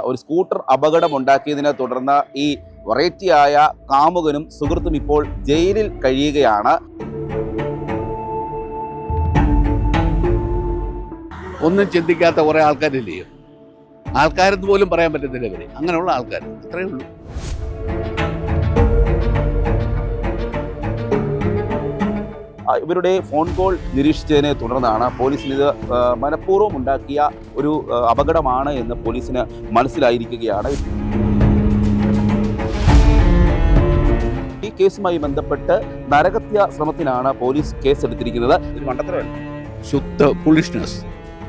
ഒരു സ്കൂട്ടർ അപകടമുണ്ടാക്കിയതിനെ തുടർന്ന് ഈ വെറൈറ്റിയായ കാമുകനും സുഹൃത്തും ഇപ്പോൾ ജയിലിൽ കഴിയുകയാണ്. ഒന്നും ചിന്തിക്കാത്ത കുറേ ആൾക്കാരില്ലേ, ആൾക്കാരെന്ന് പോലും പറയാൻ പറ്റത്തില്ല ഇവരെ, അങ്ങനെയുള്ള ആൾക്കാർ അത്രയേ ഉള്ളൂ. ഇവരുടെ ഫോൺ കോൾ നിരീക്ഷിച്ചതിനെ തുടർന്നാണ് പോലീസിന് ഇത് മനഃപൂർവ്വം ഉണ്ടാക്കിയ ഒരു അപകടമാണ് എന്ന് പോലീസിന് മനസ്സിലായിരിക്കുകയാണ്. ഈ കേസുമായി ബന്ധപ്പെട്ട് നരഹത്യാ ശ്രമത്തിനാണ് പോലീസ് കേസെടുത്തിരിക്കുന്നത്. ഇത് മണ്ടത്തരമല്ല, ശുദ്ധ ഫുളിഷ്നെസ്,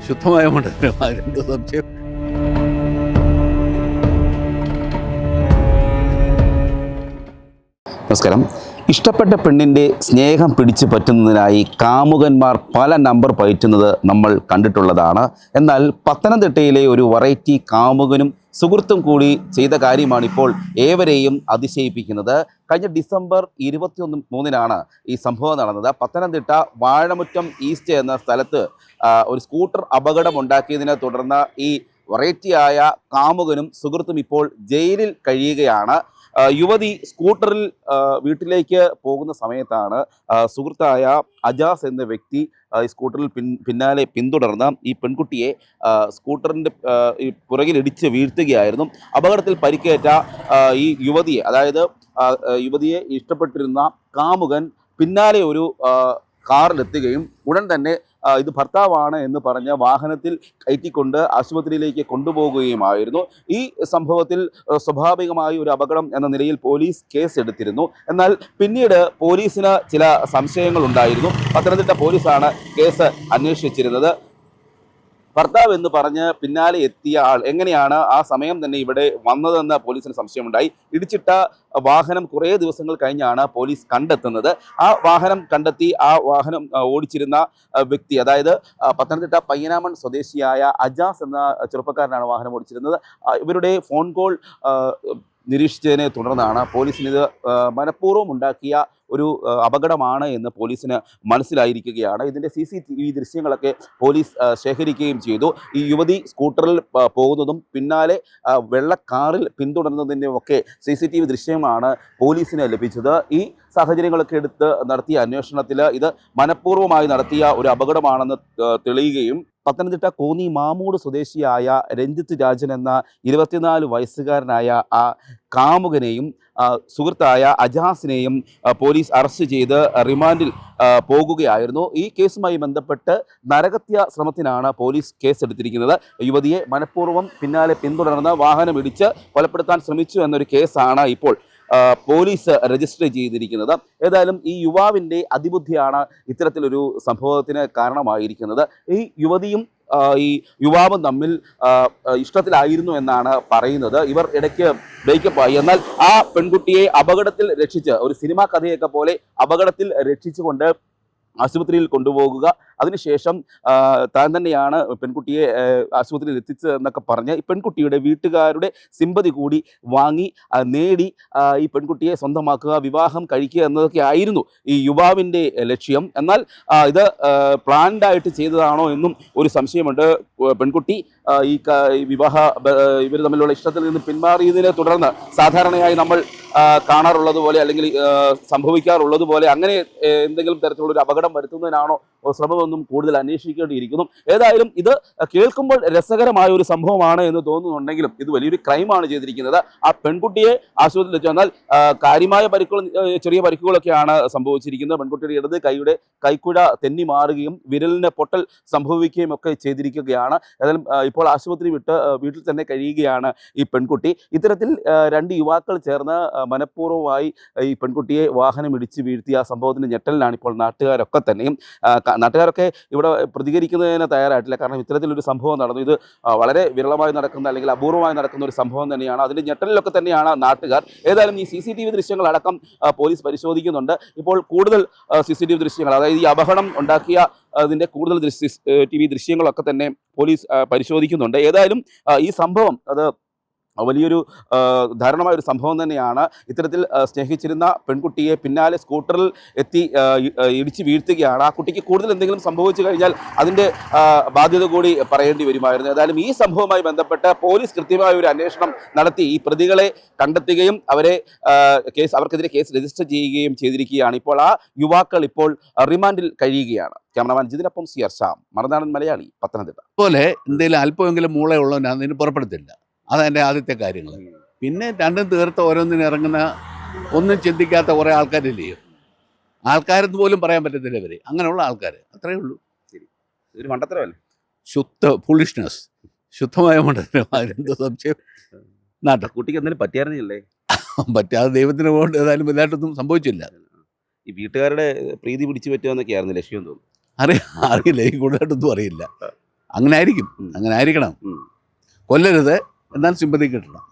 ശുദ്ധമായ മണ്ടത്തരം, എന്ത് സംശയം. നമസ്കാരം. ഇഷ്ടപ്പെട്ട പെണ്ണിൻ്റെ സ്നേഹം പിടിച്ചു പറ്റുന്നതിനായി കാമുകന്മാർ പല നമ്പർ പയറ്റുന്നത് നമ്മൾ കണ്ടിട്ടുള്ളതാണ്. എന്നാൽ പത്തനംതിട്ടയിലെ ഒരു വെറൈറ്റി കാമുകനും സുഹൃത്തും കൂടി ചെയ്ത കാര്യമാണിപ്പോൾ ഏവരെയും അതിശയിപ്പിക്കുന്നത്. കഴിഞ്ഞ ഡിസംബർ 23-ാണ് ഈ സംഭവം നടന്നത്. പത്തനംതിട്ട വാഴമുറ്റം ഈസ്റ്റ് എന്ന സ്ഥലത്ത് ഒരു സ്കൂട്ടർ അപകടമുണ്ടാക്കിയതിനെ തുടർന്ന് ഈ വെറൈറ്റിയായ കാമുകനും സുഹൃത്തും ഇപ്പോൾ ജയിലിൽ കഴിയുകയാണ്. യുവതി സ്കൂട്ടറിൽ വീട്ടിലേക്ക് പോകുന്ന സമയത്താണ് സുഹൃത്തായ അജാസ് എന്ന വ്യക്തി സ്കൂട്ടറിൽ പിന്നാലെ പിന്തുടർന്ന് ഈ പെൺകുട്ടിയെ സ്കൂട്ടറിൻ്റെ പുറകിലിടിച്ച് വീഴ്ത്തുകയായിരുന്നു. അപകടത്തിൽ പരിക്കേറ്റ ഈ യുവതിയെ, അതായത് യുവതിയെ ഇഷ്ടപ്പെട്ടിരുന്ന കാമുകൻ പിന്നാലെ ഒരു കാറിലെത്തുകയും ഉടൻ തന്നെ ഇത് ഭർത്താവാണ് എന്ന് പറഞ്ഞ് വാഹനത്തിൽ കയറ്റിക്കൊണ്ട് ആശുപത്രിയിലേക്ക് കൊണ്ടുപോകുകയുമായിരുന്നു. ഈ സംഭവത്തിൽ സ്വാഭാവികമായി ഒരു അപകടം എന്ന നിലയിൽ പോലീസ് കേസെടുത്തിരുന്നു. എന്നാൽ പിന്നീട് പോലീസിന് ചില സംശയങ്ങളുണ്ടായിരുന്നു. പത്തനംതിട്ട പോലീസാണ് കേസ് അന്വേഷിച്ചിരുന്നത്. ഭർത്താവ് എന്ന് പറഞ്ഞ് പിന്നാലെ എത്തിയ ആൾ എങ്ങനെയാണ് ആ സമയം തന്നെ ഇവിടെ വന്നതെന്ന് പോലീസിന് സംശയമുണ്ടായി. ഇടിച്ചിട്ട വാഹനം കുറേ ദിവസങ്ങൾ കഴിഞ്ഞാണ് പോലീസ് കണ്ടെത്തുന്നത്. ആ വാഹനം കണ്ടെത്തി ആ വാഹനം ഓടിച്ചിരുന്ന വ്യക്തി, അതായത് പത്തനംതിട്ട പയ്യനാമൺ സ്വദേശിയായ അജാസ് എന്ന ചെറുപ്പക്കാരനാണ് വാഹനം ഓടിച്ചിരുന്നത്. ഇവരുടെ ഫോൺ കോൾ നിരീക്ഷിച്ചതിനെ തുടർന്നാണ് പോലീസിന് ഇത് മനഃപൂർവ്വം ഉണ്ടാക്കിയ ഒരു അപകടമാണ് എന്ന് പോലീസിന് മനസ്സിലായിരിക്കുകയാണ്. ഇതിൻ്റെ CCTV ദൃശ്യങ്ങളൊക്കെ പോലീസ് ശേഖരിക്കുകയും ചെയ്തു. ഈ യുവതി സ്കൂട്ടറിൽ പോകുന്നതും പിന്നാലെ വെള്ള കാറിൽ പിന്തുടർന്നതിൻ്റെയും ഒക്കെ CCTV ദൃശ്യമാണ് പോലീസിന് ലഭിച്ചത്. ഈ സാഹചര്യങ്ങളൊക്കെ എടുത്ത് നടത്തിയ അന്വേഷണത്തിൽ ഇത് മനഃപൂർവ്വമായി നടത്തിയ ഒരു അപകടമാണെന്ന് തെളിയുകയും പത്തനംതിട്ട കോന്നി മാമൂട് സ്വദേശിയായ രഞ്ജിത്ത് രാജൻ എന്ന 24 വയസ്സുകാരനായ ആ കാമുകനെയും സുഹൃത്തായ അജാസിനെയും പോലീസ് അറസ്റ്റ് ചെയ്ത് റിമാൻഡിൽ പോകുകയായിരുന്നു. ഈ കേസുമായി ബന്ധപ്പെട്ട് നരഹത്യാ ശ്രമത്തിനാണ് പോലീസ് കേസെടുത്തിരിക്കുന്നത്. യുവതിയെ മനഃപൂർവ്വം പിന്നാലെ പിന്തുടർന്ന് വാഹനമിടിച്ച് കൊലപ്പെടുത്താൻ ശ്രമിച്ചു എന്നൊരു കേസാണ് ഇപ്പോൾ പോലീസ് രജിസ്റ്റർ ചെയ്തിരിക്കുന്നത്. ഏതായാലും ഈ യുവാവിൻ്റെ അതിബുദ്ധിയാണ് ഇത്തരത്തിലൊരു സംഭവത്തിന് കാരണമായിരിക്കുന്നത്. ഈ യുവതിയും ഈ യുവാവും തമ്മിൽ ഇഷ്ടത്തിലായിരുന്നു എന്നാണ് പറയുന്നത്. ഇവർ ഇടയ്ക്ക് ബ്രേക്കപ്പ് ആയി. എന്നാൽ ആ പെൺകുട്ടിയെ അപകടത്തിൽ രക്ഷിച്ച്, ഒരു സിനിമാ കഥയൊക്കെ പോലെ അപകടത്തിൽ രക്ഷിച്ചുകൊണ്ട് ആശുപത്രിയിൽ കൊണ്ടുപോകുക, അതിനുശേഷം താൻ തന്നെയാണ് പെൺകുട്ടിയെ ആശുപത്രിയിൽ എത്തിച്ചതെന്നൊക്കെ പറഞ്ഞ് ഈ പെൺകുട്ടിയുടെ വീട്ടുകാരുടെ സിമ്പതി കൂടി വാങ്ങി നേടി ഈ പെൺകുട്ടിയെ സ്വന്തമാക്കുക, വിവാഹം കഴിക്കുക എന്നതൊക്കെ ആയിരുന്നു ഈ യുവാവിൻ്റെ ലക്ഷ്യം. എന്നാൽ ഇത് പ്ലാൻഡായിട്ട് ചെയ്തതാണോ എന്നും ഒരു സംശയമുണ്ട്. പെൺകുട്ടി ഈ ഇവർ തമ്മിലുള്ള ഇഷ്ടത്തിൽ നിന്ന് പിന്മാറിയതിനെ തുടർന്ന് സാധാരണയായി നമ്മൾ കാണാറുള്ളതുപോലെ അല്ലെങ്കിൽ സംഭവിക്കാറുള്ളതുപോലെ അങ്ങനെ എന്തെങ്കിലും തരത്തിലുള്ളൊരു അപകടം വരുത്തുന്നതിനാണോ ശ്രമമെന്നും കൂടുതൽ അന്വേഷിക്കേണ്ടിയിരിക്കുന്നു. ഏതായാലും ഇത് കേൾക്കുമ്പോൾ രസകരമായ ഒരു സംഭവമാണ് എന്ന് തോന്നുന്നുണ്ടെങ്കിലും ഇത് വലിയൊരു ക്രൈമാണ് ചെയ്തിരിക്കുന്നത്. ആ പെൺകുട്ടിയെ ആശുപത്രിയിൽ വെച്ച് വന്നാൽ കാര്യമായ പരിക്കുകൾ, ചെറിയ പരിക്കുകളൊക്കെയാണ് സംഭവിച്ചിരിക്കുന്നത്. പെൺകുട്ടിയുടെ ഇടത് കൈയുടെ കൈക്കുഴ തെന്നി മാറുകയും വിരലിന് പൊട്ടൽ സംഭവിക്കുകയും ഒക്കെ ചെയ്തിരിക്കുകയാണ്. ഏതായാലും ഇപ്പോൾ ആശുപത്രി വിട്ട് വീട്ടിൽ തന്നെ കഴിയുകയാണ് ഈ പെൺകുട്ടി. ഇത്തരത്തിൽ 2 യുവാക്കൾ ചേർന്ന് മനഃപൂർവ്വമായി ഈ പെൺകുട്ടിയെ വാഹനം ഇടിച്ച് വീഴ്ത്തിയ ആ സംഭവത്തിന് ഞെട്ടലിനാണ് ഇപ്പോൾ നാട്ടുകാരൊക്കെ തന്നെയും. നാട്ടുകാരൊക്കെ ഇവിടെ പ്രതികരിക്കുന്നതിന് തയ്യാറായിട്ടില്ല. കാരണം ഇത്തരത്തിലൊരു സംഭവം നടന്നു. ഇത് വളരെ വിരളമായി നടക്കുന്ന അല്ലെങ്കിൽ അപൂർവമായി നടക്കുന്ന ഒരു സംഭവം തന്നെയാണ്. അതിൻ്റെ ഞെട്ടലിലൊക്കെ തന്നെയാണ് നാട്ടുകാർ. ഏതായാലും ഈ CCTV ദൃശ്യങ്ങളടക്കം പോലീസ് പരിശോധിക്കുന്നുണ്ട്. ഇപ്പോൾ കൂടുതൽ CCTV ദൃശ്യങ്ങൾ, അതായത് ഈ അപകടം ഉണ്ടാക്കിയ അതിൻ്റെ കൂടുതൽ TV ദൃശ്യങ്ങളൊക്കെ തന്നെ പോലീസ് പരിശോധിക്കുന്നുണ്ട്. ഏതായാലും ഈ സംഭവം അത് വലിയൊരു ദാരുണമായ ഒരു സംഭവം തന്നെയാണ്. ഇത്തരത്തിൽ സ്നേഹിച്ചിരുന്ന പെൺകുട്ടിയെ പിന്നാലെ സ്കൂട്ടറിൽ എത്തി ഇടിച്ച് വീഴ്ത്തുകയാണ്. ആ കുട്ടിക്ക് കൂടുതൽ എന്തെങ്കിലും സംഭവിച്ചു കഴിഞ്ഞാൽ അതിൻ്റെ ബാധ്യത കൂടി പറയേണ്ടി വരുമായിരുന്നു. ഏതായാലും ഈ സംഭവവുമായി ബന്ധപ്പെട്ട് പോലീസ് കൃത്യമായ ഒരു അന്വേഷണം നടത്തി ഈ പ്രതികളെ കണ്ടെത്തുകയും അവർക്കെതിരെ കേസ് രജിസ്റ്റർ ചെയ്യുകയും ചെയ്തിരിക്കുകയാണ്. ഇപ്പോൾ ആ യുവാക്കൾ ഇപ്പോൾ റിമാൻഡിൽ കഴിയുകയാണ്. Cameraman ജിതിനൊപ്പം CR Shyam, Marunadan Malayali, Pathanamthitta. അതുപോലെ എന്തെങ്കിലും അല്പമെങ്കിലും മൂളയുള്ളവൻ അതിന് പുറപ്പെടുത്തില്ല. അതെൻ്റെ ആദ്യത്തെ കാര്യങ്ങൾ. പിന്നെ രണ്ടും തീർത്ത് ഓരോന്നിനും ഇറങ്ങുന്ന ഒന്നും ചിന്തിക്കാത്ത കുറേ ആൾക്കാരില്ലേ, ആൾക്കാരെന്ന് പോലും പറയാൻ പറ്റത്തില്ല ഇവർ. അങ്ങനെയുള്ള ആൾക്കാർ അത്രയേ ഉള്ളൂ. ഒരു മണ്ടത്തരമല്ലേ? ഫുളിഷ്നെസ്, ശുദ്ധമായ മണ്ടത്തരം. അതിനെന്തോ സംശയം? നാട്ടിൽ കുട്ടിക്ക് എന്തെങ്കിലും പറ്റിയായിരുന്നില്ലേ? പറ്റാതെ ദൈവത്തിന് കൊണ്ട് ഏതായാലും വലുതായിട്ടൊന്നും സംഭവിച്ചില്ല. ഈ വീട്ടുകാരുടെ പ്രീതി പിടിച്ചു പറ്റുമെന്നൊക്കെ ആയിരുന്നു ലക്ഷ്യം തോന്നുന്നു. അറിയില്ല, എനിക്ക് കൂടുതലായിട്ടൊന്നും അറിയില്ല. അങ്ങനെ ആയിരിക്കും, അങ്ങനെ ആയിരിക്കണം. കൊല്ലരുത്, എന്നാൽ സിമ്പതി കിട്ടണം.